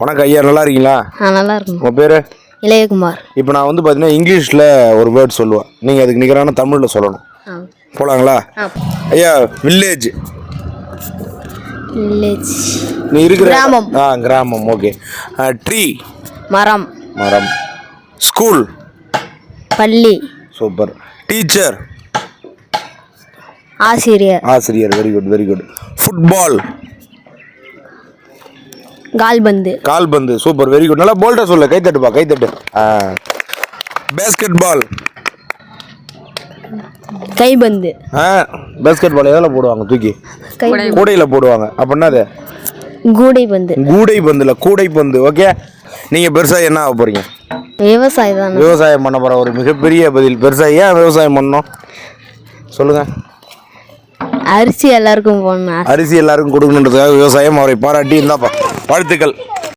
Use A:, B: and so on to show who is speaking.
A: வணக்கம் ஐயா, நல்லா இருக்கீங்களா?
B: நல்லா இருக்கும்.
A: உங்கள் பேர்?
B: இளையகுமார்.
A: இப்போ நான் வந்து பார்த்தீங்கன்னா இங்கிலீஷில் ஒரு வேர்ட் சொல்லுவேன், நீங்கள் அதுக்கு நிகரான தமிழில் சொல்லணும். போகலாங்களா? ஐயா, வில்லேஜ்.
B: வில்லேஜ்
A: நீ இருக்கிற
B: கிராமம்.
A: கிராமம். ஓகே. ட்ரீ,
B: மரம்.
A: மரம். ஸ்கூல்,
B: பள்ளி.
A: சூப்பர். டீச்சர்,
B: ஆசிரியர்.
A: ஆசிரியர். Very good, very good. Football,
B: கால்பந்து.
A: கால்பந்து. Super, very good. நல்லா போல்டா சொல்லு, கைத்தட்டுப்பா, கைத்தட்டு. பேஸ்கெட் பால்,
B: கைபந்து.
A: பேஸ்கெட் பால் எதில் போடுவாங்க? தூக்கி கூடையில் போடுவாங்க. அப்படின்னா அது
B: கூடைபந்து.
A: கூடை பந்துல, கூடை பந்து. ஓகே. நீங்கள் பெருசாக என்ன ஆக போகிறீங்க?
B: விவசாயம் தான்.
A: விவசாயம் பண்ண போகிற ஒரு மிகப்பெரிய பதில். பெருசாக ஏன் விவசாயம் பண்ணணும் சொல்லுங்கள்.
B: அரிசி எல்லாருக்கும் போடணும்.
A: அரிசி எல்லாருக்கும் கொடுக்கணுன்றதுக்காக விவசாயம். அவரை பாராட்டி இந்தாப்பா வாழ்த்துக்கள்.